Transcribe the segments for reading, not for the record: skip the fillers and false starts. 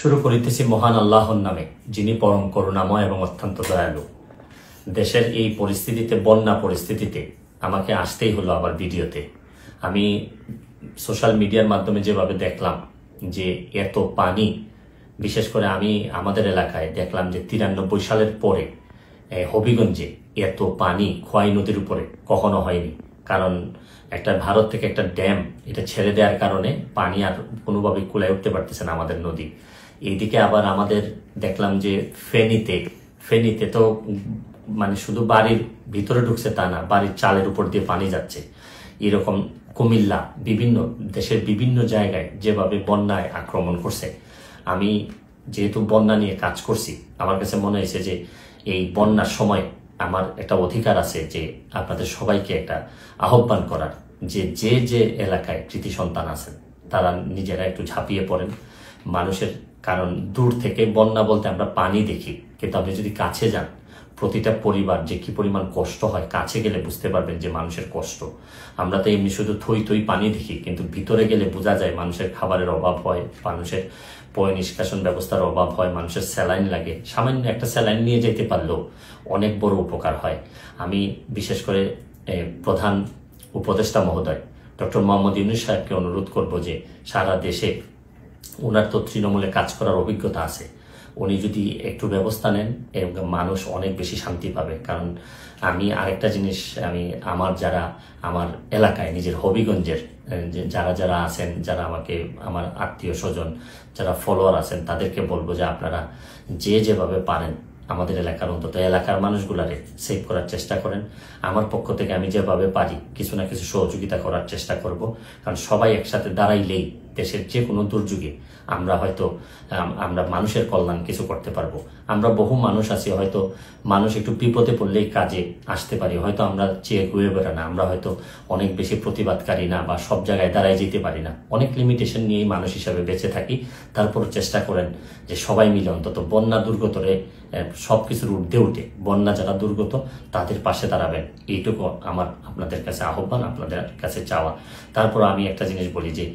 শুরু করিতেছি মহান আল্লাহর নামে, যিনি পরম করুণাময় এবং অত্যন্ত দয়ালু। দেশের এই পরিস্থিতিতে, বন্যা পরিস্থিতিতে আমাকে আসতেই হলো আবার ভিডিওতে। আমি সোশ্যাল মিডিয়ার মাধ্যমে যেভাবে দেখলাম যে এত পানি, বিশেষ করে আমি আমাদের এলাকায় দেখলাম যে 93 সালের পরে হবিগঞ্জে এত পানি খোয়াই নদীর উপরে কখনো হয়নি। কারণ একটা ভারত থেকে একটা ড্যাম এটা ছেড়ে দেওয়ার কারণে পানি আর কোনোভাবেই কুলায় উঠতে পারতেছে না আমাদের নদী। এইদিকে আবার আমাদের দেখলাম যে ফেনীতে তো মানে শুধু বাড়ির ভিতরে ঢুকছে তা না, বাড়ির চালের উপর দিয়ে পানি যাচ্ছে। এরকম কুমিল্লা, বিভিন্ন দেশের বিভিন্ন জায়গায় যেভাবে বন্যায় আক্রমণ করছে। আমি যেহেতু বন্যা নিয়ে কাজ করছি, আমার কাছে মনে হয়েছে যে এই বন্যার সময় আমার একটা অধিকার আছে যে আপনাদের সবাইকে একটা আহ্বান করার, যে যে এলাকায় কৃতি সন্তান আছেন তারা নিজেরা একটু ঝাঁপিয়ে পড়েন মানুষের। কারণ দূর থেকে বন্যা বলতে আমরা পানি দেখি, কিন্তু আপনি যদি কাছে যান, প্রতিটা পরিবার যে কি পরিমাণ কষ্ট হয়, কাছে গেলে বুঝতে পারবেন যে মানুষের কষ্ট। আমরা তো এমনি শুধু থই পানি দেখি, কিন্তু ভিতরে গেলে বোঝা যায় মানুষের খাবারের অভাব হয়, মানুষের পয় নিষ্কাশন ব্যবস্থার অভাব হয়, মানুষের স্যালাইন লাগে। সামান্য একটা স্যালাইন নিয়ে যেতে পারলেও অনেক বড় উপকার হয়। আমি বিশেষ করে প্রধান উপদেষ্টা মহোদয় ডক্টর মোহাম্মদ ইউনূস সাহেবকে অনুরোধ করব যে সারা দেশে ওনার তো তৃণমূলে কাজ করার অভিজ্ঞতা আছে, উনি যদি একটু ব্যবস্থা নেন মানুষ অনেক বেশি শান্তি পাবে। কারণ আমি আরেকটা জিনিস, আমি আমার এলাকায় নিজের হবিগঞ্জের যারা আছেন, যারা আমাকে আমার আত্মীয় স্বজন যারা ফলোয়ার আছেন, তাদেরকে বলবো যে আপনারা যেভাবে পারেন আমাদের এলাকার, অন্তত এলাকার মানুষগুলারে সেভ করার চেষ্টা করেন। আমার পক্ষ থেকে আমি যেভাবে পারি কিছু না কিছু সহযোগিতা করার চেষ্টা করব। কারণ সবাই একসাথে দাঁড়াইলেই দেশের যে কোনো দুর্যোগে আমরা মানুষের কল্যাণ কিছু করতে পারবো। আমরা বহু মানুষ আছি, হয়তো মানুষ একটু বিপদে পড়লেই কাজে আসতে পারি, হয়তো আমরা চেয়ে ঘুরে বেড়া না, আমরা হয়তো অনেক বেশি প্রতিবাদকারী না, বা সব জায়গায় দাঁড়ায় যেতে পারি না, অনেক লিমিটেশন নিয়েই মানুষ হিসাবে বেঁচে থাকি। তারপর চেষ্টা করেন যে সবাই মিলে অন্তত বন্যা দুর্গতরে সবকিছুর ঊর্ধ্বে উঠে বন্যা যারা দুর্গত তাদের পাশে দাঁড়াবেন, এইটুকু আমার আপনাদের কাছে আহ্বান, আপনাদের কাছে চাওয়া। তারপর আমি একটা জিনিস বলি যে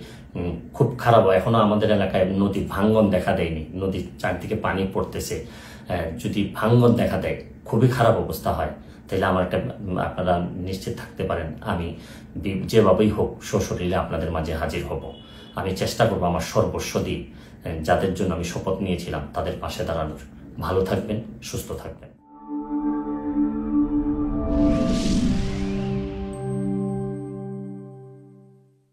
খুব খারাপ, এখনো আমাদের এলাকায় নদী ভাঙ্গন দেখা দেয়নি, নদীর চারদিকে পানি পড়তেছে। যদি ভাঙ্গন দেখা দেয়, খুবই খারাপ অবস্থা হয়, তাহলে আমার আপনারা নিশ্চিত থাকতে পারেন আমি যেভাবেই হোক সশরীরে আপনাদের মাঝে হাজির হব। আমি চেষ্টা করবো আমার সর্বস্ব দিয়ে যাদের জন্য আমি শপথ নিয়েছিলাম তাদের পাশে দাঁড়ানোর। ভালো থাকবেন, সুস্থ থাকবেন।